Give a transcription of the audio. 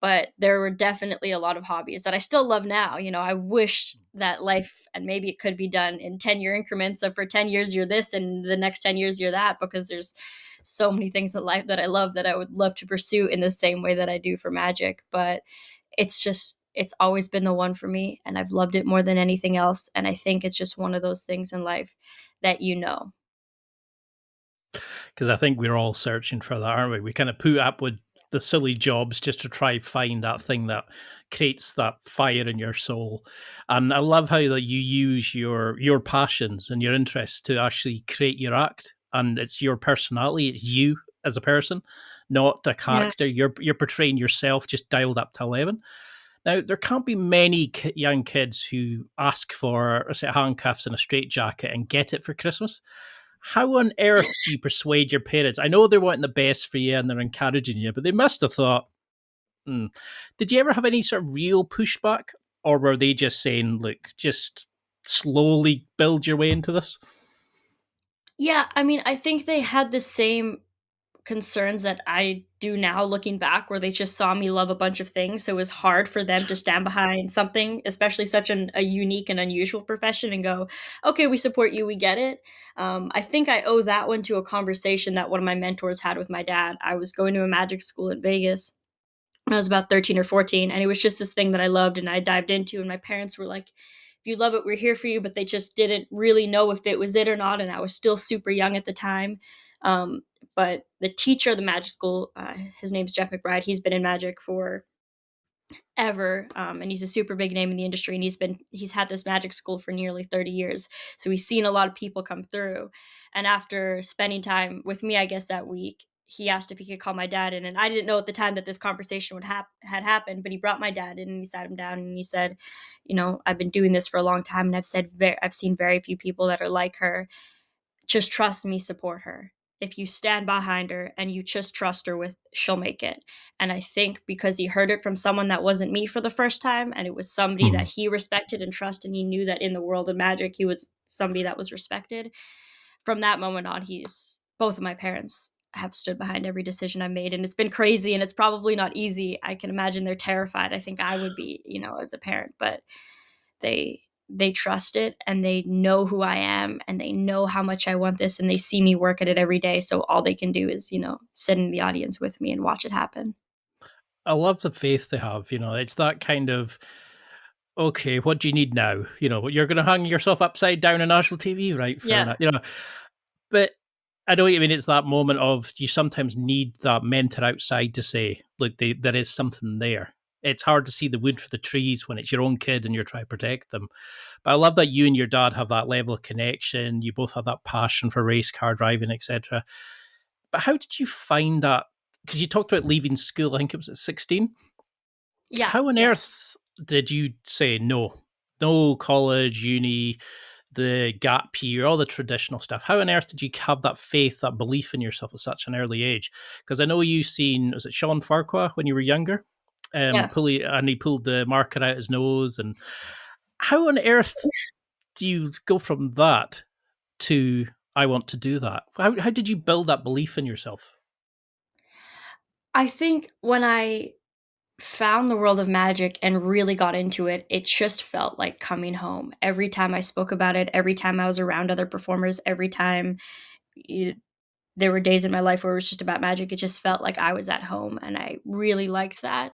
But there were definitely a lot of hobbies that I still love now. I wish that life, and maybe it could be done in 10-year increments. So for 10 years you're this, and the next 10 years you're that, because there's so many things in life that I love that I would love to pursue in the same way that I do for magic. But it's always been the one for me, and I've loved it more than anything else. And I think it's just one of those things in life that Because I think we're all searching for that, aren't we? We kind of put up with the silly jobs just to try find that thing that creates that fire in your soul. And I love how that you use your passions and your interests to actually create your act, and it's your personality, it's you as a person, not a Yeah. character. You're portraying yourself just dialed up to 11. Now, there can't be many young kids who ask for a set of handcuffs and a straitjacket and get it for Christmas. How on earth do you persuade your parents? I know they're wanting the best for you and they're encouraging you, but they must have thought, hmm. Did you ever have any sort of real pushback? Or were they just saying, look, just slowly build your way into this? Yeah, I mean, I think they had the same concerns that I do now looking back, where they just saw me love a bunch of things, so it was hard for them to stand behind something, especially such a unique and unusual profession, and go, "Okay, we support you, we get it." I think I owe that one to a conversation that one of my mentors had with my dad. I was going to a magic school in Vegas when I was about 13 or 14, and it was just this thing that I loved and I dived into, and my parents were like, "If you love it, we're here for you," but they just didn't really know if it was it or not, and I was still super young at the time. Um, but the teacher of the magic school, his name's Jeff McBride. He's been in magic for ever, and he's a super big name in the industry, and he's had this magic school for nearly 30 years, so he's seen a lot of people come through. And after spending time with me, I guess that week, he asked if he could call my dad in, and I didn't know at the time that this conversation had happened, but he brought my dad in and he sat him down and he said, "I've been doing this for a long time, and I've seen very few people that are like her. Just trust me, support her. If you stand behind her and you just trust her, she'll make it." And I think because he heard it from someone that wasn't me for the first time, and it was somebody that Mhm. he respected and trusted, and he knew that in the world of magic he was somebody that was respected. From that moment on, he's both of my parents have stood behind every decision I made, and it's been crazy, and it's probably not easy. I can imagine they're terrified. I think I would be, as a parent, but they they trust it, and they know who I am, and they know how much I want this, and they see me work at it every day. So all they can do is, sit in the audience with me and watch it happen. I love the faith they have. It's that kind of, okay, what do you need now? You're going to hang yourself upside down on national TV, right? Fair Yeah. enough. But I know what you mean. It's that moment of you sometimes need that mentor outside to say, look, there is something there. It's hard to see the wood for the trees when it's your own kid and you're trying to protect them. But I love that you and your dad have that level of connection. You both have that passion for race car driving, etc. But how did you find that? Because you talked about leaving school, I think it was at 16. Yeah. How on Yeah. earth did you say no? No college, uni, the gap year, all the traditional stuff. How on earth did you have that faith, that belief in yourself at such an early age? Because I know you seen, was it Sean Farquhar when you were younger? Yeah. And he pulled the marker out his nose. And how on earth do you go from that to I want to do that? How did you build that belief in yourself? I think when I found the world of magic and really got into it, it just felt like coming home. Every time I spoke about it, every time I was around other performers, every time you, there were days in my life where it was just about magic, it just felt like I was at home, and I really liked that.